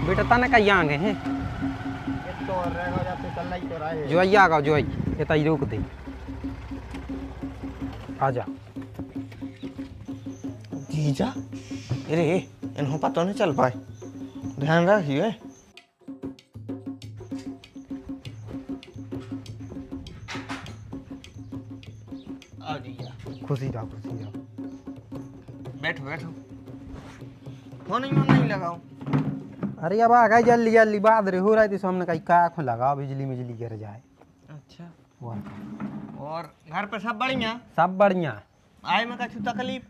बेटा तने का यहाँ गए हैं तो रहेगा जाते चल ही तो रहा है जो आई आगा जो आई ये ताई रोक दे आजा जीजा अरे इन्हों पता नहीं चल पाए ध्यान रखिए आ जीजा खुशी रहो बैठो बैठो फोन नहीं लगाओ अरे अब आ गए जल्दी जल्दी बात रे हो रही थी सामने कहीं का आँखों लगाओ बिजली बिजली गिर जाए। अच्छा वाह और घर पे सब बढ़िया सब बढ़िया। आए में कछु तकलीफ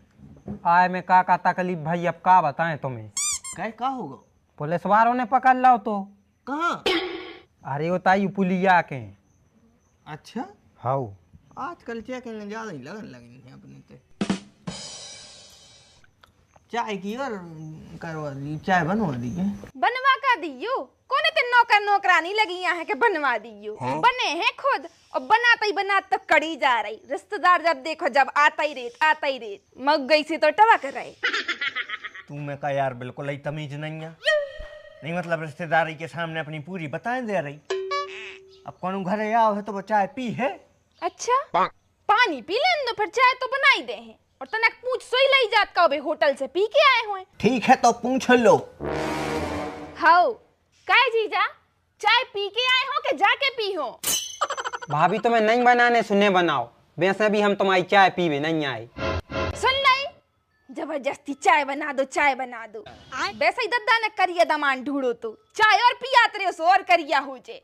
आए में का तकलीफ भाई अब का बताएं तुम्हें का होगा पुलिस वालों ने पकड़ लो तो कहाँ अरे वो ताई पुलिया के अच्छा हाउ आजकल चेक ज्यादा ही लगन लगे अपने ते चाय की और करवा दी चाय बनवा दी है बनवा का दियो कोने ते नौकर नौकरानी लगी यहाँ है कि बनवा दियो हाँ? बने हैं खुद और बनाता ही बनाता कड़ी जा रही रिश्तेदार जब देखो जब आता ही रेत मग गई सी तो टवा कर रहे तू मैं का यार बिल्कुल ही तमीज नहीं है नहीं मतलब रिश्तेदारी के सामने अपनी पूरी बताएं दे रही अब कौन घर आओ है तो वो चाय पी है अच्छा पानी पी लें तो फिर चाय तो बनाई दे हैं और तनक पूछ सोई लई जात का बे होटल से पी के आए हुए ठीक है तो पूछ लो हाउ काय जीजा चाय पी के आए हो कि जाके पी हो भाभी तुम्हें नहीं बनाने सुने बनाओ वैसे भी हम तुम्हारी चाय पीवे नहीं आए सुन लाई जबरदस्ती चाय बना दो वैसे ही दद्दा ने करिया दमान ढूंढो तो चाय और पियात रहे और करिया हो जे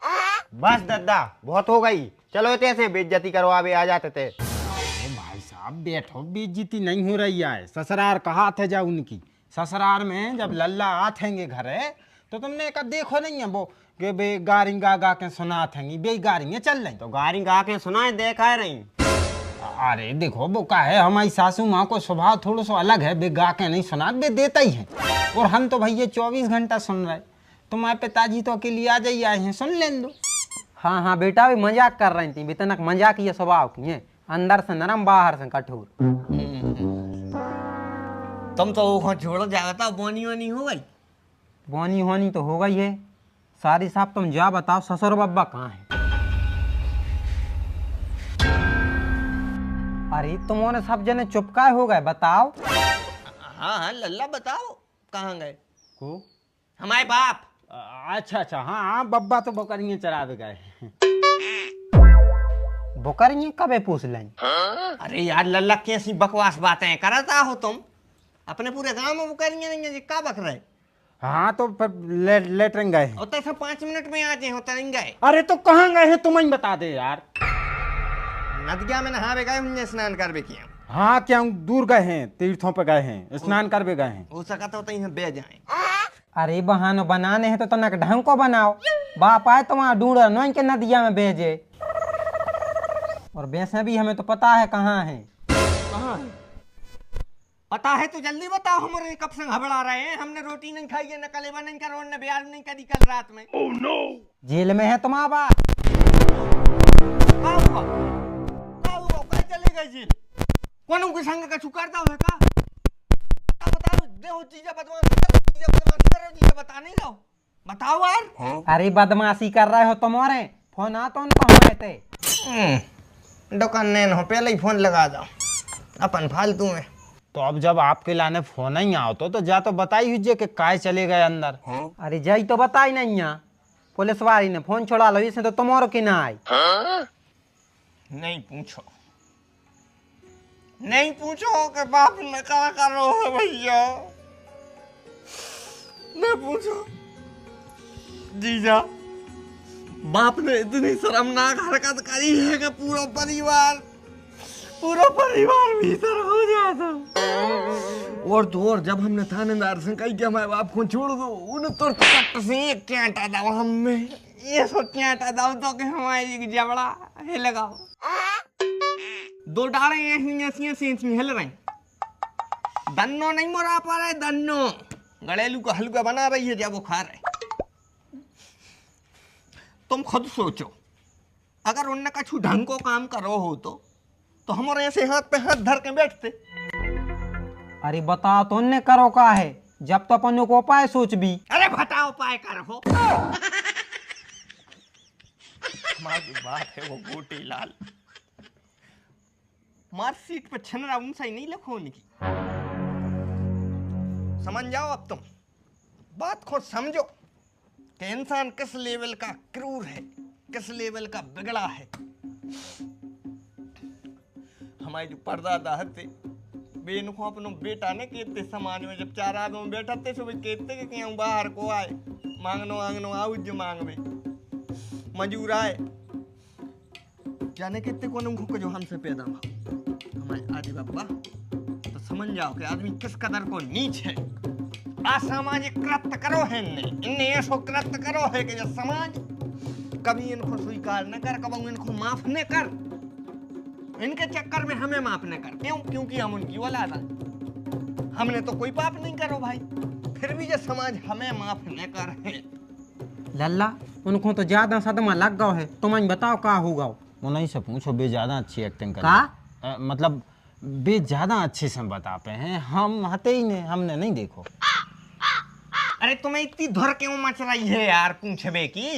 बस दद्दा बहुत हो गई चलो ऐसे बेइज्जती करवावे आ जाते थे भाई साहब बैठो बेइज्जती नहीं हो रही है ससुराल कहा थे जा उनकी ससुराल में जब लल्ला आथेंगे घरे तो तुमने एक देखो नहीं है वो कि बे गारी गा गा के सुना थेंगी बे गारी चल रही तो गारी गा के सुनाए देखा रही अरे देखो वो का है हमारी सासू माँ को स्वभाव थोड़ा सा अलग है बे गा के नहीं सुना बे देता ही है और हम तो भैया 24 घंटा सुन रहे तुम्हारे पिताजी तो अकेले आ जाइए आए हैं सुन लें दो। हाँ बेटा भी मजाक कर रही थी बेतनक मजाक ये स्वभाव की है अंदर से नरम बाहर से कठोर। तुम तो वो छोड़ो जाता बोनी वोनी हो गई बोनी होनी तो हो गई है सारी साहब तुम जा बताओ ससुर बब्बा कहाँ है। अरे तुमने सब जने चुपकाए हो गए बताओ। हाँ लल्ला बताओ कहाँ गए को हमारे बाप अच्छा हाँ बब्बा तो बकरियां चरावे गए बकरियां कबे पूछ लें। अरे यार लल्ला कैसी बकवास बातें करता हो तुम अपने पूरे गांव में बकरियां नहीं है का बक रहे। हाँ तो फिर लेटरिंग गए हैं होता सब 5 मिनट में आ जाए होता नहीं गए। अरे तो कहाँ गए हैं तुम ही बता दे यार। नदिया में नहावे गए हमने स्नान करवे किया। हाँ क्या दूर गए हैं तीर्थों पे गए हैं स्नान करवे गए हैं हो सका तो यहाँ बह जाए। अरे बहानो बनाने हैं तो तनक ढंग को बनाओ बाप आए तो वहाँ ढूंढ नोई के नदिया में भेजे और वैसे भी हमें तो पता है कहाँ है। कहाँ है पता है तो जल्दी बताओ हमारे कब से घबरा रहे हैं हमने रोटी नहीं खाई है न कलेवा नहीं करो न ब्याज नहीं करी कल रात में। oh, no. जेल में है तुम्हारा बाप चले गए जेल कौन के संग का छुकारता है का बताओ देखो चीजें बता नहीं दो बताओ यार। अरे बदमाशी कर रहे हो तुम्हारे फोन आ तो उनको हमारे थे दुकान ने हो पहले ही फोन लगा दो अपन फालतू में। तो अब जब आपके लाने फोन नहीं आओ तो जा तो बताई हुई कि काय चले गए अंदर। अरे जाई तो बताई नहीं यहाँ पुलिस वाली ने फोन छोड़ा लो इसे तो तुम्हारो की ना आई। नहीं पूछो कि बाप ने क्या करो है भैया नहीं पूछो जीजा बाप ने इतनी शर्मनाक हरकत करी है कि पूरा परिवार भीतर हो जाता। और तो और जब हमने थानेदार से कही कि हमारे बाप को छोड़ दो उन्हें तो चट से एक चांटा दो हमें ये सो चांटा दो तो कि हमारी जबड़ा है लगाओ 2 डाले ऐसी हिल रही दन्नो नहीं मरा पा रहे दन्नो गड़ेलू का हलवा बना रही है जब वो खा रहे। तुम खुद सोचो अगर उनने कछु ढंग को काम करो हो तो हमारे ऐसे हाथ पे हाथ धर के बैठते। अरे बताओ तो उनने करो का है जब तो अपन को उपाय सोच भी। अरे बताओ पाए कर हो। हमारी बात है वो गोटी लाल, मार्कशीट पे छनरा उनसा ही नहीं लिखो उनकी। समझ जाओ अब तुम, बात को समझो कि इंसान किस लेवल का क्रूर है, किस लेवल का बिगड़ा है। हमारे जो परदादा थे बेन को अपनो बेटा ने कहते समाज में जब चार आदमी बैठा थे सुबह कहते कि क्यों बाहर को आए मांगनो आंगनो आओ जो मांग में मजूर आए जाने कहते कौन उनको जो हमसे पैदा हुआ हमारे आदि बाबा। तो समझ जाओ कि आदमी किस कदर को नीच है। असामाजिक कृत्य करो है इनने ऐसो कृत्य करो है कि जो समाज कभी इनको स्वीकार न कर, कभी इनको माफ न कर, इनके चक्कर में हमें माफ न कर। क्यों? क्योंकि हम उनकी औलाद हैं। हमने तो कोई पाप नहीं करो भाई, फिर भी जो समाज हमें माफ न कर है। लल्ला उनको तो ज्यादा सदमा लग गया है, तुम बताओ का होगा। उन्हीं से पूछो, बे ज्यादा अच्छी एक्टिंग कर मतलब बे ज्यादा अच्छे से बताते हैं, हम हते ही नहीं, हमने नहीं देखो। अरे तुम्हें इतनी धुर क्यों मच रही है यार पूछबे की?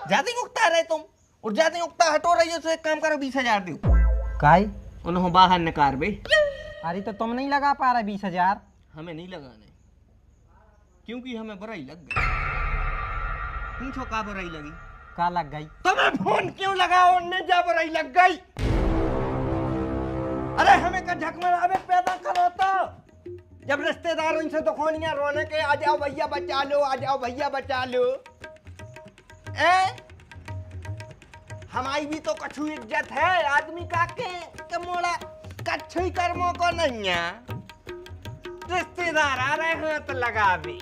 ज्यादा ही उगता रहे तुम, और ज्यादा ही उगता हटो रही हो तो एक काम करो 20,000 दो। काई उन्होंने बाहर निकाल बे। अरे तो तुम नहीं लगा पा रहे 20,000? हमें नहीं लगाने, क्योंकि हमें बुराई लग गई। पूछो का बुराई लगी? का लग गई? तुम्हें फोन क्यों लगाओ ने जा बुराई लग गई? अरे हमें का झकमरावे पैदा करो तो जब रिश्तेदार उनसे दुखोनियां रोने के आ जाओ भैया बचा लो, आ जाओ भैया बचा लो। हमारी भी तो कछु इज्जत है आदमी का के मोड़ा कछु कर्मों को नहीं है। रिश्तेदार आ रहे हाथ लगावे,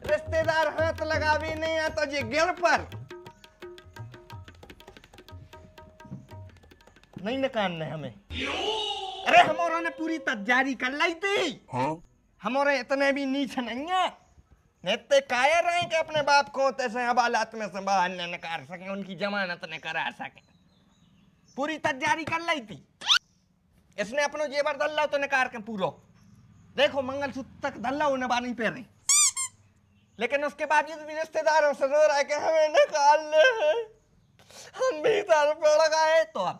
रिश्तेदार हाथ लगावे नहीं है तो ये गिर पर नहीं निकालने हमें। अरे हमारा ने पूरी तैयारी कर ली थी। हमारे इतने भी नीच नहीं है, इतने कायर हैं कि अपने बाप को ऐसे हवालात में से बाहर न निकाल सके, उनकी जमानत न करा सके। पूरी तैयारी कर ली थी। इसने अपनो जेवर दल्ला तो निकाल के पूरो देखो मंगलसूत्र तक दल्ला उन्हें बानी पे रही, लेकिन उसके बावजूद भी रिश्तेदारों से रो रहा है कि हमें निकाल ले, हम भी तर पड़ गए। तो अब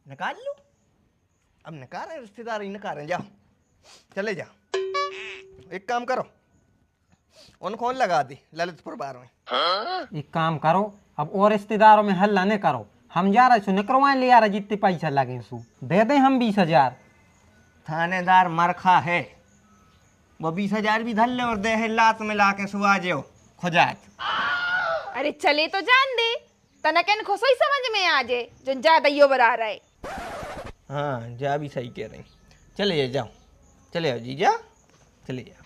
निकाल लो, अब निकाल रहे रिश्तेदार ही निकाल रहे। जाओ चले जाओ, एक काम करो उनको लगा दी ललितपुर बार में। एक काम करो, अब और रिश्तेदारों में हल्ला नहीं करो, हम जा रहे सु निकलवाए ले आ रहे, जितने पैसा लगे सु दे दें हम 20,000। थानेदार मरखा है, वो 20,000 भी धल ले और दे है लात में ला के सुहा जो खुजात। अरे चले तो जान दे, तनकन को सही समझ में आ जाए जो ज्यादा यो बरा रहा है। हाँ जा भी सही कह रही। चले जाओ, चले जाओ जीजा, चले जाओ।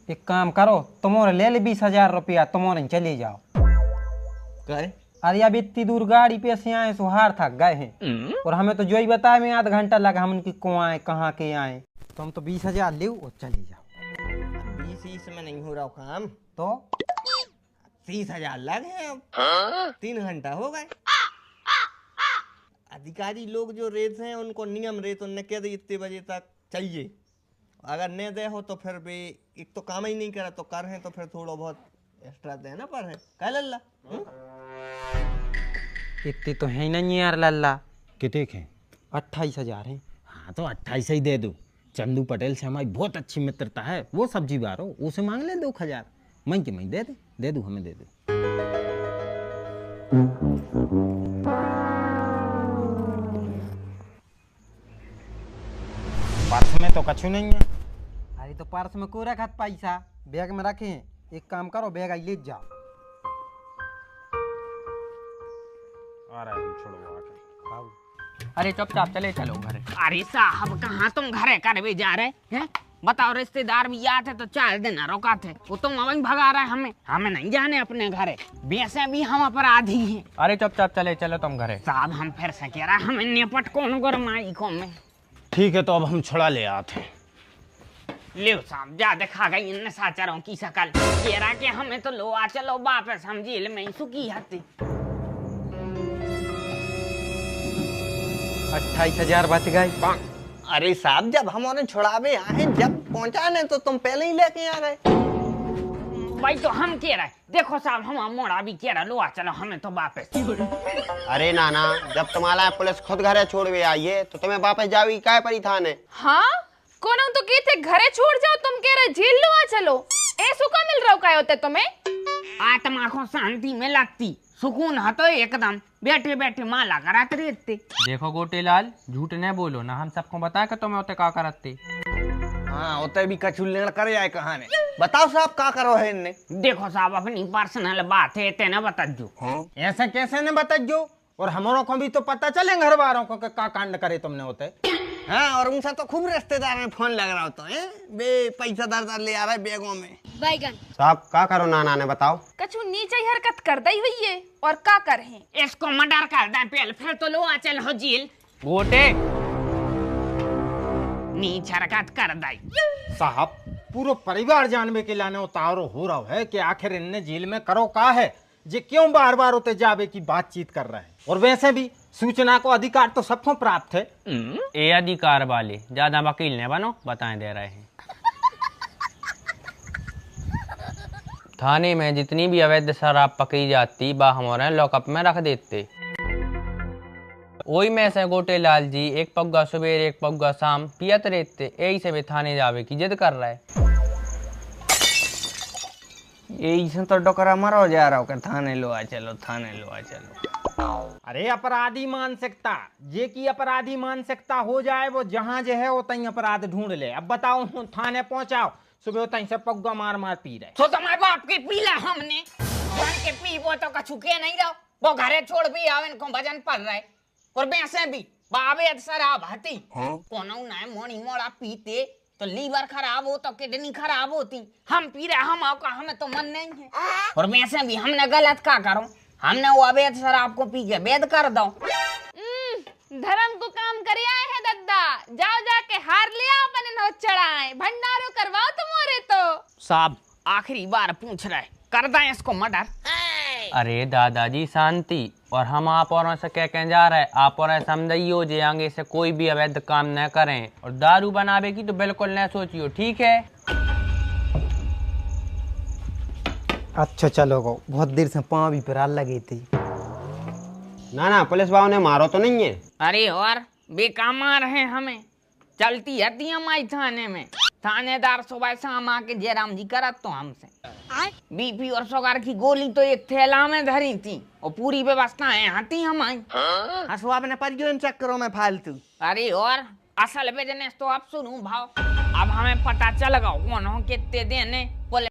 एक काम करो, तुम्हारे ले ले 20,000 रुपया, तुम्हारे चले जाओ। कहे अरे अब इतनी दूर गाड़ी पे से आए सुहार थक गए हैं, और हमें तो जो ही बताया में आधा घंटा लगा, हम उनकी को आए कहाँ के आए। तुम तो 20,000 ले और चले जाओ। 20 में नहीं हो रहा काम तो 30,000 लगे, अब 3 घंटा हो गए। अधिकारी लोग जो रेत हैं उनको नियम रेत उनने कह दी इतने बजे तक चाहिए, अगर नहीं दे हो तो फिर भी एक तो काम ही नहीं करा तो कर है तो फिर थोड़ा बहुत एक्स्ट्रा देना पर है। कह लल्ला इतने तो है नहीं यार लल्ला। कितने के? 28,000 है। हाँ तो 28 ही दे दो। चंदू पटेल से हमारी बहुत अच्छी मित्रता है, वो सब्जी बारो, उसे मांग ले 2,000, मैं के मैं दे दू हमें दे दो। पर्स में तो कछु नहीं है। अरे तो पर्स में को रखा पैसा, बैग में रखे हैं। एक काम करो, बैग आई ले जाओ। आ रहा है, छोड़ो आके। आओ। अरे चुपचाप चले चलो घर। अरे साहब कहाँ तुम घरे कर भी जा रहे हैं? बताओ रिश्तेदार भी आते तो 4 दिन रुका थे, वो तुम वहीं भगा रहे हमें नहीं जाने अपने घरे, वैसे भी हम अपराधी हैं। अरे चुपचाप चले चलो तुम घरे। साहब हम फिर से कह रहा हमें निपट कौन गरमाई को में। ठीक है तो अब हम छुड़ा ले आते हैं। ले साहब जा दिखा गई इन साचरों की शकल, कह रहा कि हमें तो लो आ चलो वापस, हम जेल में ही सुखी हती। 28,000 बच गए। अरे साहब जब हमारे छुड़ावे आए, जब पहुंचाने तो तुम पहले ही लेके आ गए। भाई तो हम कह रहे देखो साहब हम मोड़ा भी कह रहा लो आ चलो हमें तो वापस। अरे नाना, जब तुम्हारा पुलिस खुद घरे छोड़ के आई है तो तुम्हें वापस जावी काय पड़ी थाने? हाँ कौन तो के थे घरे छोड़ जाओ, तुम कह रहे जेल लो आ चलो। ऐसो का मिल रहा काय होते तुम्हें? आत्मा को शांति में लगती सुकून है तो एकदम बैठे बैठे माला कराते रहते। देखो गोटेलाल, झूठ न बोलो ना, हम सबको बताया कि तुम्हें होते का करते। हाँ उते भी कछु लेना करे आए कहाने। बताओ साहब का करो है इनने? देखो साहब अपनी पर्सनल बात है तेना बता दो। ऐसा कैसे न बताइयो, और हमारों को भी तो पता चले घर वालों को कि का कांड करे तुमने होते। हाँ और उनसे तो खूब रिश्तेदार में फोन लग रहा होता है, बे पैसा दर ले आ रहा है बैगों में। साहब का करो नाना ने बताओ। कछु नीचे ही हरकत कर दई हुई है और का कर है। इसको मर्डर कर दे पहले, फिर तो लो आ चल हो जेल। गोटे नीच हरकत कर दाई। साहब पूरा परिवार जानवे के लाने उतारो हो रहा है कि आखिर इनने जेल में करो का है, जे क्यों बार बार उते जावे की बातचीत कर रहे हैं। और वैसे भी सूचना को अधिकार तो सबको प्राप्त है। ए अधिकार वाले ज्यादा वकील ने बनो, बताएं दे रहे हैं। थाने में जितनी भी अवैध शराब पकड़ी जाती बा हमारे लॉकअप में रख देते। वही में से गोटेलाल जी एक पग्गा सुबह एक पग्गा शाम पियत रहते, यही से भी थाने जावे की जिद कर रहा है। यही से तो डोकरा मरो जा रहा हो थाने लो आ चलो, थाने लो आ चलो। अरे अपराधी मानसिकता, जे की अपराधी मानसिकता हो जाए वो जहाँ जे है वो तहीं अपराध ढूंढ ले। अब बताओ थाने पहुंचाओ, सुबह तहीं से पग्गा मार मार पी रहे। तो तुम्हारे बाप के पीला हमने जान के पी वो तो कछु के नहीं रहो, वो घरे छोड़ भी आवे इनको भजन पड़ रहे। और वैसे भी बाबे शराब हती कोनो ना मोनी मोड़ा पीते तो लीवर खराब हो तो किडनी खराब होती। हम पी रहे हम आपका हमें तो मन नहीं है। और वैसे भी हमने गलत का करो, हमने वो अवैध शराब को पी के वैध कर दो। धर्म को काम करे आए हैं दद्दा, जाओ जाके हार ले आओ अपने नोट चढ़ाए, भंडारो करवाओ तुम्हारे तो। साहब आखिरी बार पूछ रहे कर दें इसको मर्डर। अरे दादाजी शांति, और हम आप और से कह के जा रहे हैं, आप और समझियो जे आगे से कोई भी अवैध काम न करें, और दारू बनावे की तो बिल्कुल न सोचियो, ठीक है? अच्छा चलो गो, बहुत देर से पाँव भी पिराल लगी थी। नाना पुलिस वालों ने मारो तो नहीं है? अरे और बेकामार है हमें, चलती हती हमारी थाने में। थानेदार सुबह शाम आके जयराम जी करत तो हमसे बीपी और शुगर की गोली तो एक थैला में धरी थी और पूरी व्यवस्थाएं आती हमारी। हसुआ अपने परिजन चक्करों में फालतू। अरे और असल बिजनेस तो अब शुरू भाव, अब हमें पता चल गया कौन हो कितने देने।